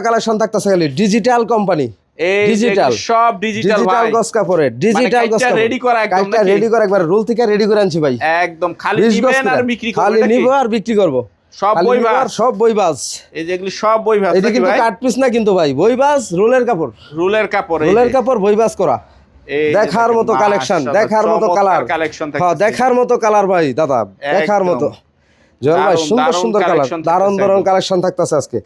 Collection থাকতেছে খালি digital company digital সব ডিজিটাল ডিজিটাল গস কাপড়ে ডিজিটাল গস কাপড় রেডি করা একদম কাইটা রেডি করা একবার রোল থেকে রেডি করে আনছি ভাই একদম খালি নিবেন আর বিক্রি করবেন খালি নিব আর বিক্রি করব সব বইবাস সব বইবাস এই যেগুলি সব বইবাস এটা কিন্তু কাট পিস না কিন্তু ভাই বইবাস রোলের কাপড় রোলের কাপড় বইবাস করা দেখার মতো কালেকশন দেখার মতো কালার হ্যাঁ দেখার মতো কালার ভাই দাদা দেখার মতো জল ভাই সুন্দর সুন্দর কালার দারুণ দারুণ কালেকশন থাকতেছে আজকে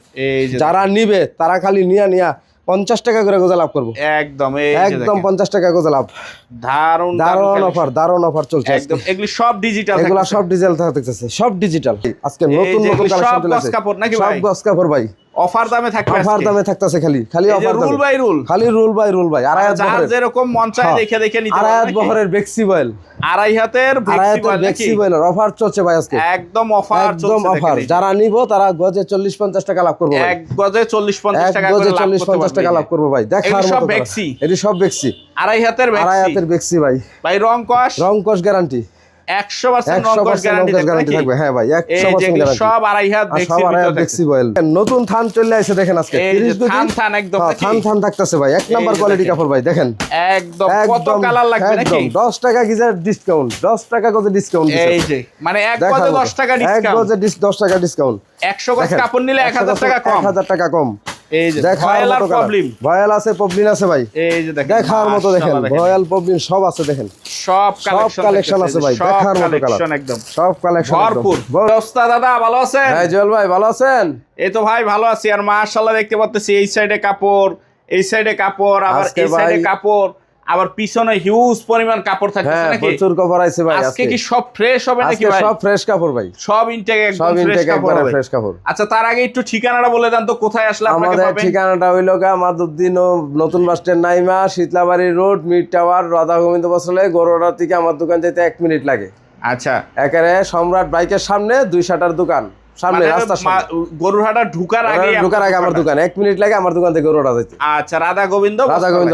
যারা নিবে তারা খালি নিয়া 50 টাকা করে গোজা লাভ করবো একদম একদম 50 টাকা গোজা লাভ দারুণ দারুণ অফার চলছে একদম এগুলি সব ডিজিটাল এগুলা সব ডিজিটাল থাকতেছে সব ডিজিটাল আজকে নতুন নতুন কালেকশন চলে আসছে সব গস কাপড় ভাই অফার দামে থাকতেছে খালি অফার দামে রুল বাই রুল ভাই আড়াই হাত যার যেরকম মন চায় দেখে নিতে আড়াই হাত বহরের বেক্সি বয়েল আড়াই হাতের বেক্সি বয়েল অফার চলছে ভাই আজকে একদম অফার যারা নিব তারা গজে 40-50 টাকা লাভ করবে এক গজে 40-50 টাকা করে লাভ করতে পারবে 40-50 টাকা লাভ করবে ভাই দেখার মতো বেক্সি এটি সব বেক্সি আড়াই হাতের বেক্সি ভাই রং কস গ্যারান্টি 100% রং কস গ্যারান্টি থাকবে হ্যাঁ ভাই 100% গ্যারান্টি সব আড়াই হাত বেক্সি বয়েল নতুন থান চলে আসে দেখেন আজকে 30 গজ থান একদম থান থাকতেছে ভাই এক নাম্বার কোয়ালিটি কাপড় ভাই দেখেন একদম কত কালার লাগবে নাকি 10 টাকা গিজার ডিসকাউন্ট 10 টাকা গজে ডিসকাউন্ট দিছে এই যে মানে এক গজে 10 টাকা ডিসকাউন্ট এক গজে 10 টাকা ডিসকাউন্ট 100 গজ কাপড় নিলে 1000 টাকা কম 1000 টাকা কম এই যে ভয়েল প্রবলেম ভয়েল আছে প্রবলেম আছে ভাই এই যে দেখেন দেখার মতো দেখেন ভয়েল প্রবলেম সব আছে দেখেন সব কালেকশন আছে ভাই দেখার মতো কালেকশন একদম সব কালেকশন ভরপুর অবস্থা দাদা ভালো আছেন হ্যাঁ জল ভাই ভালো আছেন এই তো ভাই ভালো আছি আর মাশাআল্লাহ দেখতে পাচ্ছি এই সাইডে কাপড় এই সাইডে কাপড় আবার এই সাইডে কাপড় আবার পিছনে হিউজ পরিমাণ কাপড় থাকতেছে নাকি প্রচুর কাপড় আছে ভাই আজকে কি সব ফ্রেশ হবে নাকি ভাই সব ফ্রেশ কাপড় ভাই সব ইনটেক একদম ফ্রেশ কাপড় আচ্ছা তার আগে একটু ঠিকানাটা বলে দেন তো কোথায় আসলে আপনাকে পাবেন আমাদের ঠিকানাটা হইলো মাদুদ্দিন ও নতুন বাস স্ট্যান্ড নাইমা Shitalabari road mid tower Radha Gobinda বসলে গরুড়া থেকে আমার দোকান যেতে 1 মিনিট লাগে আচ্ছা একেবারে সম্রাট বাইকের সামনে 2 শাটার দোকান সামনে রাস্তার সামনে গরুরহাটা ঢোকার আগে আমার দোকান 1 মিনিট লাগে আমার দোকান থেকে গরুড়া যাইতে আচ্ছা রাধা গোবিন্দ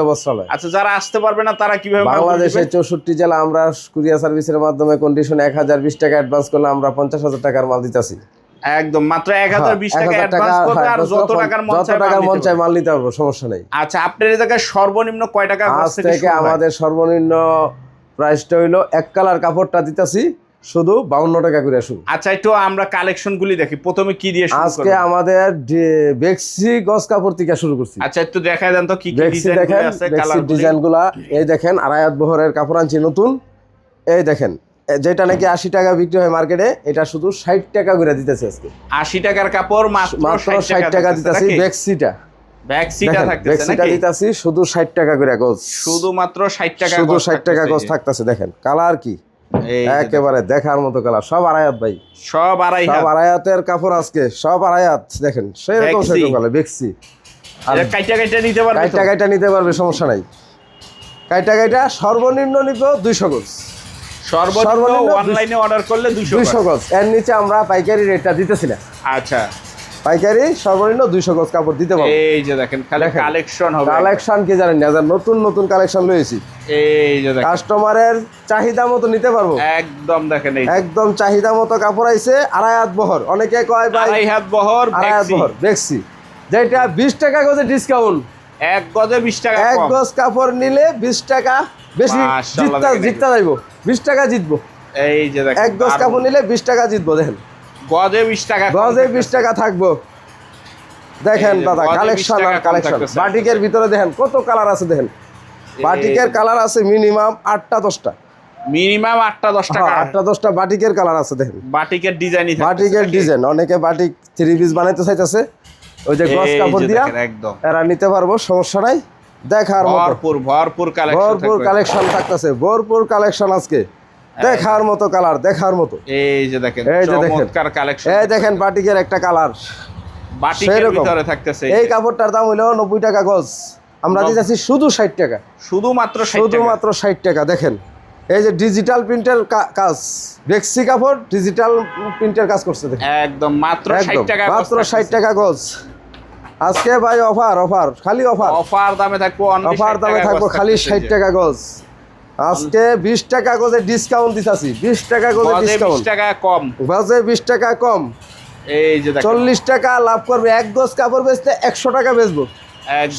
বস্ত্রালয় আচ্ছা যারা আসতে পারবে না তারা কিভাবে বাংলাদেশের 64 জেলা আমরা কুরিয়ার সার্ভিসের মাধ্যমে কন্ডিশন 1020 টাকা অ্যাডভান্স করলে আমরা 50,000 টাকার মাল দিতেছি একদম মাত্র 1020 টাকা অ্যাডভান্স করবে আর যত টাকার মন চাই মাল নিতে পারবো সমস্যা নেই আচ্ছা আপনার এই জায়গায় সর্বনিম্ন কয় টাকা আজ থেকে আমাদের সর্বনিম্ন প্রাইসটা হইলো এক কালার কাপড়টা দিতেছি শুধু 52 টাকা করে শুরু আচ্ছা একটু আমরা কালেকশন গুলি দেখি প্রথমে কি দিয়ে শুরু করব আজকে আমাদের বেক্সি গস কাপড় থেকে শুরু করছি আচ্ছা একটু দেখায় দেন তো কি কি ডিজাইন আছে কালার ডিজাইনগুলো এই দেখেন আড়াই হাত বহরের কাপড় আনছি নতুন এই দেখেন যেটা নাকি 80 টাকা বিক্রি হয় মার্কেটে এটা শুধু 60 টাকা করে দিতেছে আজকে 80 টাকার কাপড় মাত্র 60 টাকা দিতেছি বেক্সিটা থাকতেছে নাকি দিতেছি শুধু 60 টাকা করে গজ শুধু মাত্র 60 টাকা শুধু 60 টাকা গজ থাকতেছে দেখেন কালার কি একেবারে দেখার মতো কালার সব আড়াই হাত ভাই সব আড়াই হাতের কাপড় আজকে সব আড়াই হাত দেখেন সেরকম কালার বেক্সি আর কাইটা নিতে পারবে সমস্যা নাই কাইটা সর্বনিম্ন নিব 200 গজ সর্বনিম্ন অনলাইনে অর্ডার করলে 200 গজ এর নিচে আমরা পাইকারি রেটটা দিতেছি না আচ্ছা পাইকারি সর্বনিম্ন 200 গজ কাপড় দিতে পারবো এই যে দেখেন খালি কালেকশন হবে কালেকশন কি জানেন না নতুন কালেকশন লয়েছি এই যে দেখেন কাস্টমারের চাহিদা মতো নিতে পারবো একদম দেখেন এই একদম চাহিদা মতো কাপড় আইছে আড়াই হাত বহর অনেকে কয় ভাই আড়াই হাত বহর বেক্সি যেটা 20 টাকা গজে ডিসকাউন্ট এক গজে 20 টাকা এক গজ কাপড় নিলে 20 টাকা বেশি জিততে যাইবো 20 টাকা জিতবো এই যে দেখেন এক গজ কাপড় নিলে 20 টাকা জিতবো দেখেন গজে 20 টাকা গজে 20 টাকা থাকবো দেখেন দাদা কালেকশন আর কালেকশন বাটিকের ভিতরে দেখেন কত কালার আছে দেখেন বাটিকের কালার আছে মিনিমাম 8টা 10টা মিনিমাম 8টা 10টা 8টা 10টা বাটিকের কালার আছে দেখেন বাটিকের ডিজাইনই থাকে বাটিকের ডিজাইন অনেকে বাটিক 3 পিস বানাইতে চাইতেছে ওই যে গস কাপড় দিয়া একদম এরা নিতে পারবো সমস্যা নাই দেখার মতো ভরপুর কালেকশন থাকতেছে ভরপুর কালেকশন আজকে দেখার মতো কালার দেখার মতো এই যে দেখেন চমৎকার কালেকশন এই দেখেন বাটিকের একটা কালার বাটিকের ভিতরে থাকতেছে এই কাপড়টার দাম হলো 90 টাকা গজ আমরা দিতেছি শুধু 60 টাকা শুধুমাত্র 60 টাকা দেখেন এই যে ডিজিটাল প্রিন্টের কাজ বেক্সি কাপড় ডিজিটাল প্রিন্টের কাজ করছে দেখেন একদম মাত্র 60 টাকা গজ আজকে ভাই অফার খালি অফার দামে থাকবো খালি 60 টাকা গজ আজকে 20 টাকা গজে ডিসকাউন্ট দিতাছি 20 টাকা গজে ডিসকাউন্ট 20 টাকা কম গজে 20 টাকা কম এই যে দেখেন 40 টাকা লাভ করবে। এক গজ কাপড় বেচতে 100 টাকা বেচবো,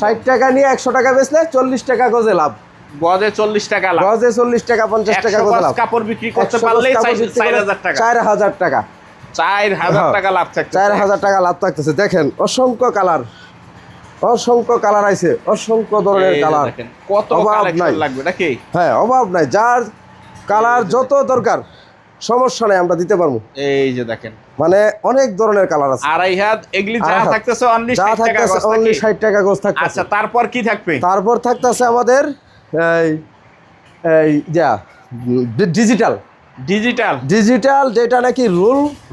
60 টাকা নিয়ে 100 টাকা বেচলে 40 টাকা গজে লাভ। গজে 40 টাকা লাভ, গজে 40 টাকা 50 টাকা গজে লাভ। কাপড় বিক্রি করতে পারলে 4000 টাকা, 4000 টাকা, 4000 টাকা লাভ থাকছে, 4000 টাকা লাভ থাকতেছে। দেখেন অসংখ্য কালার, অসংখ্য কালার আইছে, অসংখ্য ধরনের কালার, কত কালেকশন লাগবে নাকি? হ্যাঁ, অভাব নাই। যার কালার যত দরকার সমস্যা নাই, আমরা দিতে পারবো। এই যে দেখেন মানে অনেক ধরনের কালার আছে। আড়াই হাত এগুলি যা থাকতেছে অনলি 60 টাকা গজ, অনলি 60 টাকা গজ থাকতেছে। আচ্ছা তারপর কি থাকবে? তারপর থাকতেছে আমাদের এই এই যা ডিজিটাল, ডিজিটাল যেটা নাকি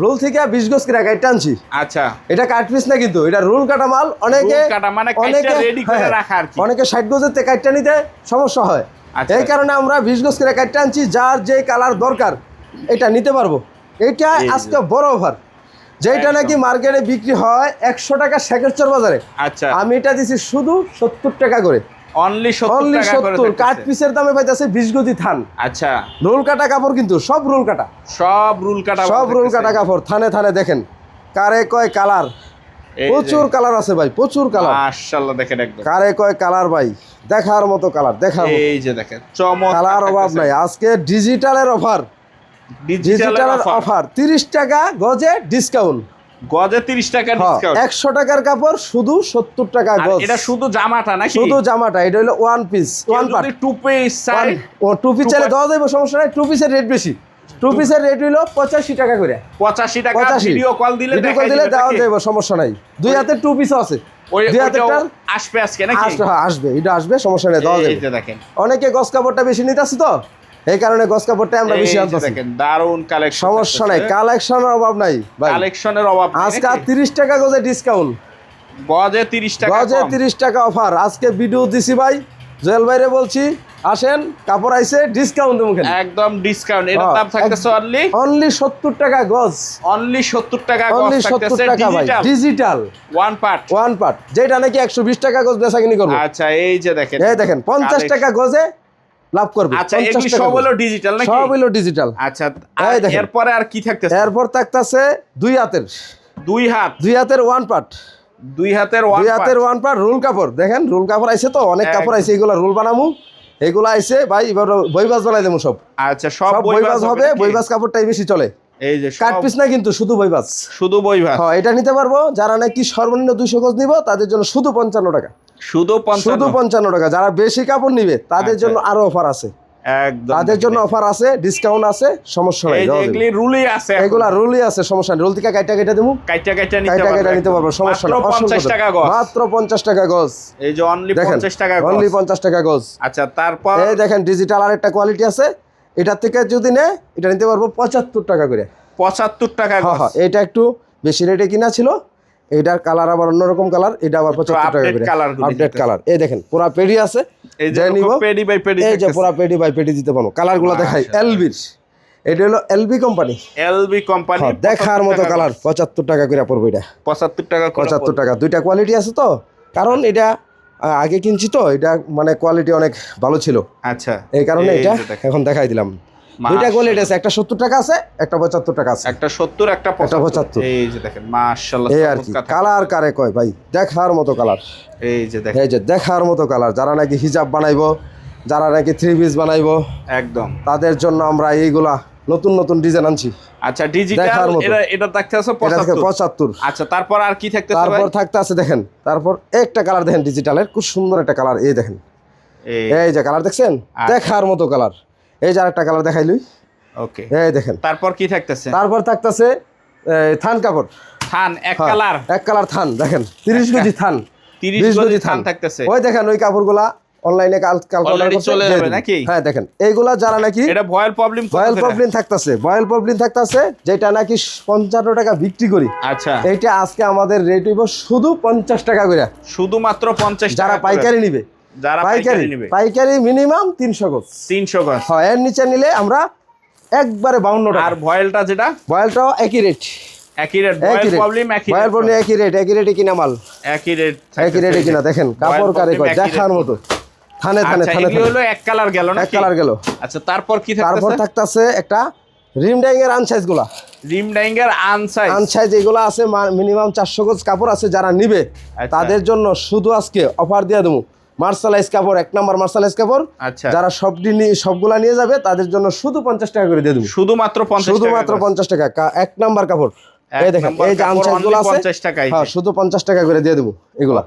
রুল থেকে 20 গজ করে কাটতে আনছি। আচ্ছা এটা কাট পিস না, কিন্তু এটা রুল কাটা মাল। অনেকে মানে কাটটা রেডি করে রাখা আর কি, অনেকে 60 গজের তে কাটতে নিতে সমস্যা হয়। এই কারণে আমরা 20 গজ করে কাটতে আনছি। যার যে কালার দরকার এটা নিতে পারবো। এটা আজকে বড় অফার, যেটা নাকি মার্কেটে বিক্রি হয় 100 টাকা শেখেরচর বাজারে। আচ্ছা আমি এটা দিছি শুধু 70 টাকা করে, অনলি 70 টাকা করে। কাট পিসের দামে পাইতাছে 20 গজি থান। আচ্ছা রোল কাটা কাপড়, কিন্তু সব রোল কাটা, সব রুল কাটা কাপড়। থানে থানে দেখেন কারে কয় কালার, প্রচুর কালার আছে ভাই, প্রচুর কালার মাশাআল্লাহ। দেখেন একদম কারে কয় কালার ভাই, দেখার মতো কালার, দেখার মতো। এই যে দেখেন চমৎকার কালার অভাব নাই। আজকে ডিজিটালের অফার, ডিজিটালের অফার 30 টাকা গজে ডিসকাউন্ট, গজে 30 টাকা ডিসকাউন্ট। 100 টাকার কাপড় শুধু 70 টাকা গজ। এটা শুধু জামাটা নাকি? শুধু জামাটা। এটা হলো one piece, one part. Two piece চাই, ও টু পিস চাইলে দেওয়া যাবে, সমস্যা নাই। টু পিসের রেট বেশি, টু পিসের রেট হলো 85 টাকা করে। 85 টাকা। ভিডিও কল দিলে দেওয়া যাবে, সমস্যা নাই। দুই হাতের টু পিস আছে, দুই হাতেরটার আসবে আজকে নাকি? আসবে, এটা আসবে, সমস্যা নাই, দেওয়া যাবে। দেখেন অনেকে গজ কাপড়টা বেশি নিতেছে তো, এই কারণে গজ কাপড়টা আমরা বেশি আনতেছি। দেখেন দারুন কালেকশন, সমস্যা নাই, কালেকশনের অভাব নাই ভাই, কালেকশনের অভাব নাই। আজকে 30 টাকা গজে ডিসকাউন্ট, গজে 30 টাকা, গজে 30 টাকা অফার। আজকে ভিডিও দিছি ভাই, জয়েল ভাইরে বলছি আসেন, কাপড় আইছে, ডিসকাউন্ট দেবো। একদম ডিসকাউন্ট। এর দাম থাকতেছে অনলি 70 টাকা গজ, অনলি 70 টাকা গজ অনলি 70 থাকতেছে। টাকা ভাই, ডিজিটাল ওয়ান পার্ট, যেটা নাকি 120 টাকা গজ বেচাকিনি করবে। আচ্ছা এই যে দেখেন, এই দেখেন 50 টাকা গজে লাভ করবে। আচ্ছা এগুলি সব হলো ডিজিটাল নাকি? সব হলো ডিজিটাল। আচ্ছা এরপরে আর কি থাকতেছে? এরপর থাকতেছে দুই হাতের ওয়ান পার্ট, দুই হাতের ওয়ান পার্ট রোল কাপড়। দেখেন রোল কাপড় আইছে তো, অনেক কাপড় আইছে, এগুলা রোল বানামু, এগুলা আইছে ভাই। এবার বইবাস বানাই দেবো সব। আচ্ছা সব বইবাস হবে, বইবাস কাপড়টাই বেশি চলে। এই যে কাট পিস না, কিন্তু শুধু বইবাস, হ্যাঁ, এটা নিতে পারবো। যারা নাকি সর্বনিম্ন 200 গজ নিব তাদের জন্য শুধু 55 টাকা, শুধু 55 টাকা। যারা বেশি কাপড় নিবে তাদের জন্য আরো অফার আছে, একদম তাদের জন্য অফার আছে, ডিসকাউন্ট আছে, সমস্যা নাই। এগুলি রুলই আছে, এগুলা রুলই আছে, সমস্যা নেই। রুল থেকে কাইটা দেবো, কাইটা নিতে পারবো, সমস্যা নেই। 50 টাকা গজ, মাত্র 50 টাকা গজ। এই যে অনলি 50 টাকা গজ, অনলি 50 টাকা গজ। আচ্ছা তারপর এই দেখেন ডিজিটাল আরেকটা কোয়ালিটি আছে, এটার থেকে যদি নেয় এটা নিতে পারবো 75 টাকা করে। 75 টাকা গজ। হ্যাঁ, এটা একটু বেশি রেটে কিনা ছিল, এটার কালার আবার অন্যরকম কালার, এটা আবার 75 টাকা করে। Update colour. এই দেখেন পুরা পেডি আছে, এই যে পেডি বাই পেডি, এই যে পুরা পেডি বাই পেডি দিতে পারবো। কালারগুলো দেখাই, এলবির, এটা হলো এলবি কোম্পানি, দেখার মতো কালার। 75 টাকা করে পড়বে এটা, 75 টাকা। দুইটা কোয়ালিটি আছে তো, কারণ এটা আগে কিনছি তো, এটা মানে কোয়ালিটি অনেক ভালো ছিল। আচ্ছা এই কারণে এটা এখন দেখাই দিলাম। দুইটা কোয়ালিটি আছে, একটা 70 টাকা আছে, একটা 75 টাকা আছে। একটা 70, একটা 75। এই যে দেখেন মাশাআল্লাহ, এই আর কি কালার কারে কয় ভাই, দেখার মতো কালার। এই যে দেখেন, এই যে দেখার মতো কালার। যারা নাকি হিজাব বানাইবো, যারা নাকি 3 পিস বানাইবো, একদম তাদের তাদের জন্য আমরা এইগুলা নতুন নতুন ডিজাইন আনছি। আচ্ছা ডিজিটাল, এটা থাকতেছে 75। আচ্ছা তারপর আর কি থাকতেছে? তারপর থাকতেছে দেখেন, তারপর একটা কালার দেখেন ডিজিটালের, খুব সুন্দর একটা কালার। এই দেখেন, এই যে কালার দেখছেন, দেখার মতো কালার। এই যে আরেকটা কালার দেখাইলুই। ওকে, এই দেখেন তারপর কি থাকতেছে? তারপর থাকতেছে থান কাপড়, থান এক কালার থান। দেখেন 30 গজি থান, 30 গজি থান থাকতেছে। ওই দেখেন ওই কাপড়গুলা অনলাইনে কাল চলে যাবে নাকি? হ্যাঁ দেখেন এইগুলা যারা নাকি এটা ভয়েল প্রবলেম থাকতেছে, যেটা নাকি 55 টাকা বিক্রি করি। আচ্ছা এইটা আজকে আমাদের রেট হইব শুধু 50 টাকা করে, শুধুমাত্র 50 টাকা। যারা পাইকারি নিবে, পাইকারি মিনিমাম 300 গজ, হ্যাঁ, এর নিচে নিলে আমরা একবারে 52 টাকা। আর ভয়েলটা যেটা, ভয়েলটাও একই রেট, ভয়েল প্রবলেম একই রেটে কিনা মাল, একই রেটে কিনা। দেখেন কাপড় কারে কয়, দেখার মতো। থানে হলো এক কালার গেল না, এক কালার গেল। আচ্ছা তারপর কি থাকতেছে? তারপর থাকতেছে একটা রিম ডাইং এর আনসাইজ গুলা, রিম ডাইং এর আনসাইজ এগুলো আছে মিনিমাম 400 গজ কাপড় আছে, যারা নিবে তাদের জন্য শুধু আজকে অফার দিয়ে দেবো মার্শালাইজ কাপড়, 1 নাম্বার মার্শালাইজ কাপড়। আচ্ছা, যারা সবগুলা নিয়ে যাবে তাদের জন্য শুধু 50 টাকা করে দিয়ে দেবো, শুধুমাত্র 50 টাকা 1 নাম্বার কাপড়। এই দেখেন এই যে আনসাইজ গুলো আছে, হ্যাঁ শুধু 50 টাকা করে দিয়ে দেবো এগুলা।